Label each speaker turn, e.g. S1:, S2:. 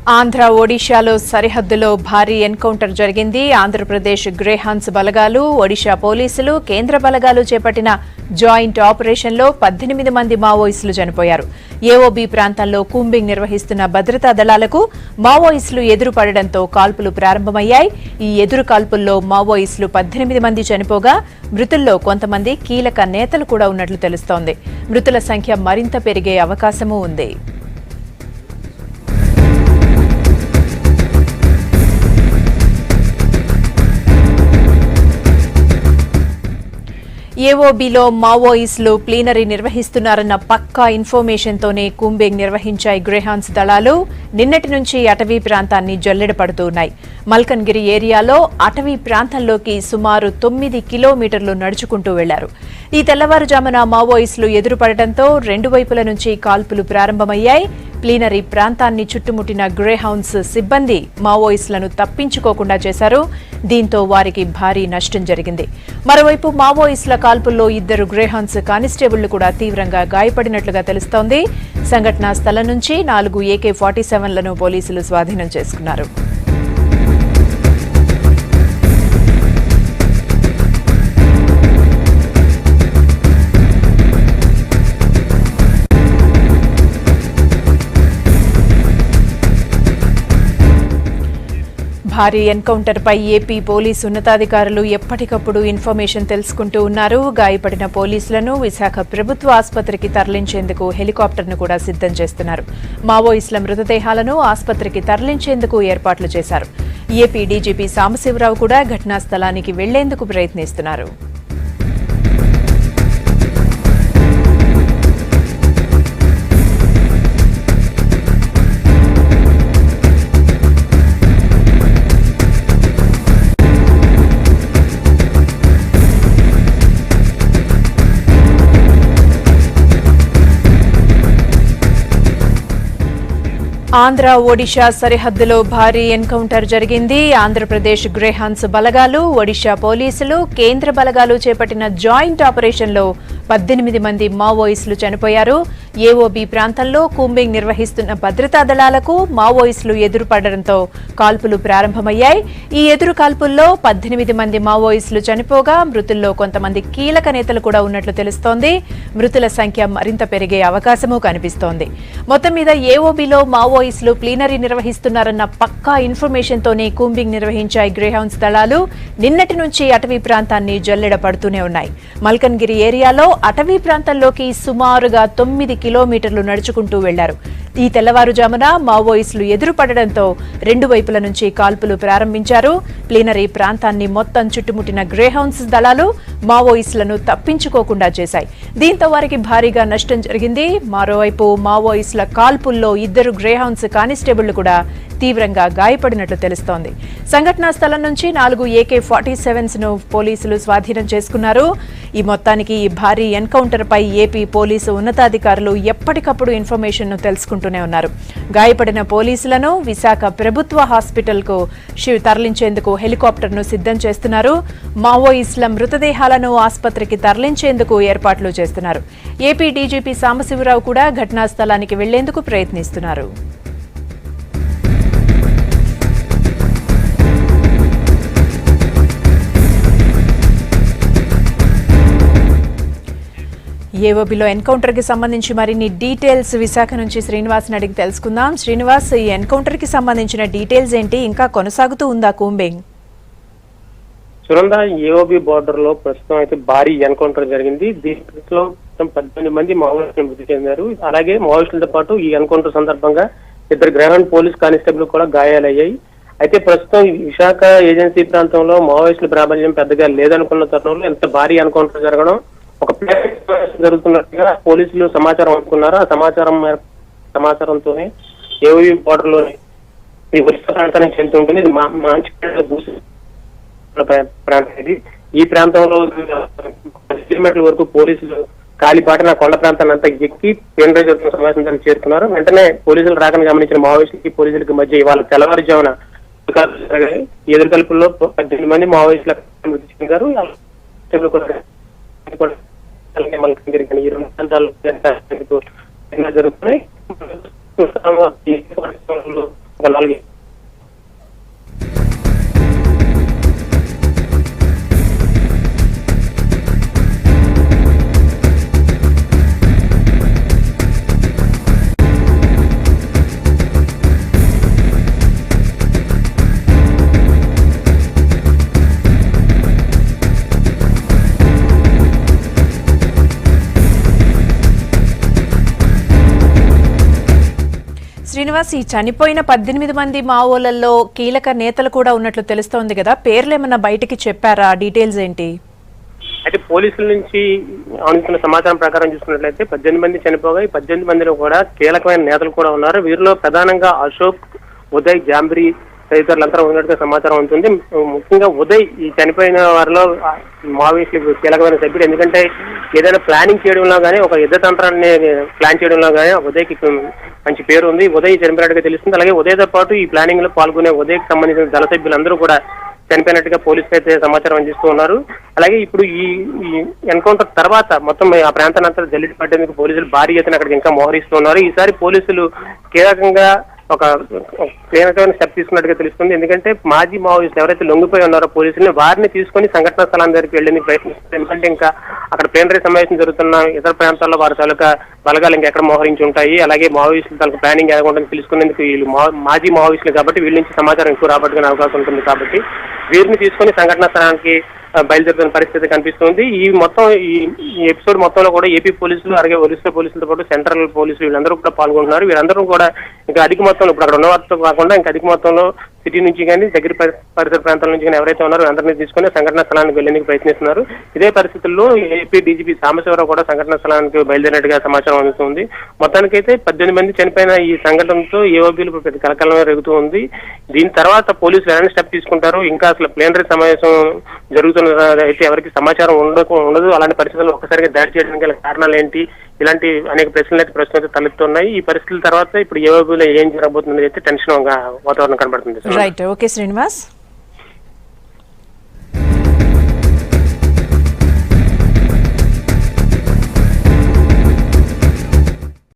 S1: ఆంధ్ర ఒడిశాలో సరిహద్దులో భారీ ఎన్కౌంటర్ జరిగింది. ఆంధ్రప్రదేశ్ గ్రేహాన్స్ బలగాలు, ఒడిశా పోలీసులు, కేంద్ర బలగాలు చేపట్టిన జాయింట్ ఆపరేషన్లో 18 మంది మావోయిస్టులు చనిపోయారు. ఏఓబీ ప్రాంతంలో కూంబింగ్ నిర్వహిస్తున్న భద్రతా దళాలకు మావోయిస్టులు ఎదురుపడడంతో కాల్పులు ప్రారంభమయ్యాయి. ఈ ఎదురు కాల్పుల్లో మావోయిస్టులు 18 మంది చనిపోగా మృతుల్లో కొంతమంది కీలక నేతలు కూడా ఉన్నట్లు తెలుస్తోంది. మృతుల సంఖ్య మరింత పెరిగే అవకాశమూ ఉంది. ఏఓబీలో మావోయిస్టులు ప్లీనరీ నిర్వహిస్తున్నారన్న పక్కా ఇన్ఫర్మేషన్తోనే కూంబింగ్ నిర్వహించాయి గ్రేహాన్స్ దళాలు. నిన్నటి నుంచి అటవీ ప్రాంతాన్ని జల్లెడపడుతున్నాయి. మల్కన్గిరి ఏరియాలో అటవీ ప్రాంతంలోకి సుమారు 9 కిలోమీటర్లు నడుచుకుంటూ వెళ్లారు. ఈ తెల్లవారుజామున మావోయిస్టులు ఎదురుపడటంతో రెండు వైపుల నుంచి కాల్పులు ప్రారంభమయ్యాయి. ప్లీనరీ ప్రాంతాన్ని చుట్టుముట్టిన గ్రేహౌండ్స్ సిబ్బంది మావోయిస్టులను తప్పించుకోకుండా చేశారు. దీంతో వారికి భారీ నష్టం జరిగింది. మరోవైపు మావోయిస్టుల కాల్పుల్లో 2 గ్రేహౌండ్స్ కానిస్టేబుళ్లు కూడా తీవ్రంగా గాయపడినట్లుగా తెలుస్తోంది. సంఘటనా స్థలం నుంచి 4 AK-47లను పోలీసులు స్వాధీనం చేసుకున్నారు. భారీ ఎన్కౌంటర్ పై ఏపీ పోలీసు ఉన్నతాధికారులు ఎప్పటికప్పుడు ఇన్ఫర్మేషన్ తెలుసుకుంటూ ఉన్నారు. గాయపడిన పోలీసులను విశాఖ ప్రభుత్వ ఆసుపత్రికి తరలించేందుకు హెలికాప్టర్ను కూడా సిద్ధం చేస్తున్నారు. మావోయిస్టుల మృతదేహాలను ఆసుపత్రికి తరలించేందుకు ఏర్పాట్లు చేశారు. ఏపీ డీజీపీ సాంబశివరావు కూడా ఘటనా స్థలానికి వెళ్లేందుకు ప్రయత్నిస్తున్నారు. ఆంధ్ర ఒడిశా సరిహద్దులో భారీ ఎన్కౌంటర్ జరిగింది. ఆంధ్రప్రదేశ్ గ్రేహాన్స్ బలగాలు, ఒడిశా పోలీసులు, కేంద్ర బలగాలు చేపట్టిన జాయింట్ ఆపరేషన్లో 18 మంది మావోయిస్టులు చనిపోయారు. ఏఓబీ ప్రాంతంలో కూంబింగ్ నిర్వహిస్తున్న భద్రతా దళాలకు మావోయిస్టులు ఎదురుపడడంతో కాల్పులు ప్రారంభమయ్యాయి. ఈ ఎదురు కాల్పుల్లో 18 మంది మావోయిస్టులు చనిపోగా మృతుల్లో కొంతమంది కీలక నేతలు కూడా ఉన్నట్లు తెలుస్తోంది. మృతుల సంఖ్య మరింత పెరిగే అవకాశమూ కనిపిస్తోంది. మొత్తం మీద ఏఓబీలో మావోయిస్టులు ప్లీనరీ నిర్వహిస్తున్నారన్న పక్కా ఇన్ఫర్మేషన్తోనే కూంబింగ్ నిర్వహించాయి గ్రేహౌండ్స్ దళాలు. నిన్నటి నుంచి అటవీ ప్రాంతాన్ని జల్లెడ పడుతూనే ఉన్నాయి. మల్కన్గిరి ఏరియాలో అటవీ ప్రాంతంలోకి సుమారుగా 9 కిలోమీటర్లు నడుచుకుంటూ వెళ్లారు. ఈ తెల్లవారుజామున మావోయిస్టులు ఎదురుపడడంతో రెండు వైపుల నుంచి కాల్పులు ప్రారంభించారు. ప్లీనరీ ప్రాంతాన్ని మొత్తం చుట్టుముట్టిన గ్రేహౌండ్స్ దళాలు మావోయిస్టులను తప్పించుకోకుండా చేశాయి. దీంతో వారికి భారీగా నష్టం జరిగింది. మరోవైపు మావోయిస్టుల కాల్పుల్లో 2 గ్రేహౌండ్స్ కానిస్టేబుళ్లు కూడా తీవ్రంగా గాయపడినట్లు తెలుస్తోంది. సంఘటనా స్థలం నుంచి 4 AK-47ను పోలీసులు స్వాధీనం చేసుకున్నారు. ఈ మొత్తానికి ఈ భారీ ఎన్కౌంటర్ పై ఏపీ పోలీసు ఉన్నతాధికారులు ఎప్పటికప్పుడు ఇన్ఫర్మేషన్ ను తెలుసుకుంటూనే ఉన్నారు. గాయపడిన పోలీసులను విశాఖ ప్రభుత్వ హాస్పిటల్కు తరలించేందుకు హెలికాప్టర్ను సిద్ధం చేస్తున్నారు. మావోయిస్టుల మృతదేహాలను ఆసుపత్రికి తరలించేందుకు ఏర్పాట్లు చేస్తున్నారు. ఏపీ డీజీపీ సాంబశివరావు కూడా ఘటనా స్థలానికి వెళ్లేందుకు ప్రయత్నిస్తున్నారు. ఏఓబీలో ఎన్కౌంటర్ కి సంబంధించి మరిన్ని డీటెయిల్స్ విశాఖ నుంచి శ్రీనివాస్ని అడిగి తెలుసుకుందాం. శ్రీనివాస్, ఈ ఎన్కౌంటర్ కి సంబంధించిన డీటెయిల్స్ ఏంటి? ఇంకా కొనసాగుతూ ఉందా కూంబింగ్?
S2: సునంద, ఏఓబీ బోర్డర్ లో ప్రస్తుతం అయితే భారీ ఎన్కౌంటర్ జరిగింది. దీంట్లో 18 మంది మావోయిస్టులు మృతి చెందారు. అలాగే మావోయిస్టులతో పాటు ఈ ఎన్కౌంటర్ సందర్భంగా 2 గ్రేహౌండ్ పోలీస్ కానిస్టేబుల్ కూడా గాయాలయ్యాయి. అయితే ప్రస్తుతం విశాఖ ఏజెన్సీ ప్రాంతంలో మావోయిస్టుల ప్రాబల్యం పెద్దగా లేదనుకున్న తరుణంలో ఎంత భారీ ఎన్కౌంటర్ జరగడం, ఒక జరుగుతున్నట్టుగా పోలీసులు సమాచారం అందుకున్నారు. ఆ సమాచారంతోనే ఏఓబీ బోర్డర్ లోని ఈ ఒరిస్సా ప్రాంతానికి చెందుతూ ఉంటుంది. ఇది మాంచిపేట ప్రాంతం. ఇది ఈ ప్రాంతంలో 10 కిలోమీటర్ల వరకు పోలీసులు కాలిపాటిన కొండ ప్రాంతాన్ని అంతా ఎక్కి కేంద్ర జరుగుతున్న సమావేశానికి చేరుకున్నారు. వెంటనే పోలీసులు రాకని గమనించిన మావోయిస్టులకి పోలీసులకి మధ్య ఇవాళ తెల్లవారుజామున ఎదురుకల్పుల్లో 18 మంది మావోయిస్టుల మృతి చెందారు. ఈ 2 ప్రాంతాలు జరుగుతున్నాయి. ఒక 4.
S1: శ్రీనివాస్, ఈ చనిపోయిన 18 మంది మావోలలో కీలక నేతలు కూడా ఉన్నట్లు తెలుస్తోంది కదా, పేర్లు ఏమన్నా బయటికి చెప్పారా? డీటెయిల్స్ ఏంటి?
S2: అయితే పోలీసుల నుంచి అందుతున్న సమాచారం ప్రకారం చూసుకున్నట్లయితే 18 మంది చనిపోగా ఈ 18 మందిలో కూడా కీలకమైన నేతలు కూడా ఉన్నారు. వీరిలో ప్రధానంగా అశోక్, ఉదయ్, జాంబ్రీ తదితరులంతా ఉన్నట్టుగా సమాచారం ఉంటుంది. ముఖ్యంగా ఉదయ్ ఈ చనిపోయిన వారిలో మావోయిస్టులకు కీలకమైన సభ్యుడు. ఎందుకంటే ఏదైనా ప్లానింగ్ చేయడంలో కానీ, ఒక యుద్ధ తంత్రాన్ని ప్లాన్ చేయడంలో కానీ ఉదయ్కి మంచి పేరు ఉంది. ఉదయ్ చనిపోయినట్టుగా తెలుస్తుంది. అలాగే ఉదయ్తో పాటు ఈ ప్లానింగ్ లో పాల్గొనే ఉదయ్కి సంబంధించిన దళ సభ్యులందరూ కూడా చనిపోయినట్టుగా పోలీసులు అయితే సమాచారం అందిస్తూ ఉన్నారు. అలాగే ఇప్పుడు ఈ ఎన్కౌంటర్ తర్వాత మొత్తం ఆ ప్రాంతాన్ని అంతా జల్లిడి పట్టేందుకు పోలీసులు భారీ ఎత్తున అక్కడికి ఇంకా మోహరిస్తూ ఉన్నారు. ఈసారి పోలీసులు కీలకంగా ఒక కీలకమైన స్టెప్ తీసుకున్నట్టుగా తెలుస్తుంది. ఎందుకంటే మాజీ మావోయిస్టులు ఎవరైతే లొంగిపోయి ఉన్నారో పోలీసుల్ని వారిని తీసుకొని సంఘటనా స్థలాన్ని దగ్గరికి వెళ్ళేందుకు ప్రయత్నిస్తారు. ఎందుకంటే ఇంకా అక్కడ ప్లేనరీ సమావేశం జరుగుతున్న ఇతర ప్రాంతాల్లో వారి తాలూకా బలగాలు ఇంకెక్కడ మోహరించి ఉంటాయి. అలాగే మావోయిస్టుల తాలూకా ప్లానింగ్ ఎలా ఉంటుందో తెలుసుకునేందుకు వీళ్ళు మాజీ మావోయిస్టులు కాబట్టి వీళ్ళ నుంచి సమాచారం ఎక్కువ రాబట్టుకునే అవకాశం ఉంటుంది. కాబట్టి వీరిని తీసుకొని సంఘటనా స్థలానికి బయలుదేరుతున్న పరిస్థితి కనిపిస్తుంది. ఈ ఎపిసోడ్ మొత్తంలో కూడా ఏపీ పోలీసులు అలాగే ఒరిస్సా పోలీసులతో పాటు సెంట్రల్ పోలీసులు వీళ్ళందరూ కూడా పాల్గొంటున్నారు. వీరందరూ కూడా ఇంకా అధిక మొత్తంలో ఇప్పుడు అక్కడ ఉన్న వారితో కాకుండా ఇంకా అధిక మొత్తంలో సిటీ నుంచి కానీ దగ్గర పరిసర ప్రాంతాల నుంచి కానీ ఎవరైతే ఉన్నారో అందరినీ తీసుకుని సంఘటనా స్థలానికి వెళ్లేందుకు ప్రయత్నిస్తున్నారు. ఇదే పరిస్థితుల్లో ఏపీ డీజీపీ సాంబశివరావు కూడా సంఘటనా స్థలానికి బయలుదేరినట్టుగా సమాచారం అందుతుంది. మొత్తానికైతే 18 మంది చనిపోయిన ఈ సంఘటనతో ఏఓబీలు పెద్ద కలకలం రేగుతూ ఉంది. దీని తర్వాత పోలీసులు ఎలాంటి స్టెప్ తీసుకుంటారు, ఇంకా అసలు ప్లేనరీ సమావేశం జరుగుతున్న అయితే ఎవరికి సమాచారం ఉండదు. అలాంటి పరిస్థితుల్లో ఒక్కసారిగా దాడి చేయడానికి గల కారణాలు ఏంటి, ఇలాంటి అనేక ప్రశ్నలు అయితే తలెత్తున్నాయి. ఈ పరిస్థితుల తర్వాత ఇప్పుడు ఏఓబీలో ఏం జరగబోతుంది అయితే టెన్షన్ వాతావరణం కనబడుతుంది.
S1: Right, okay Srinivas.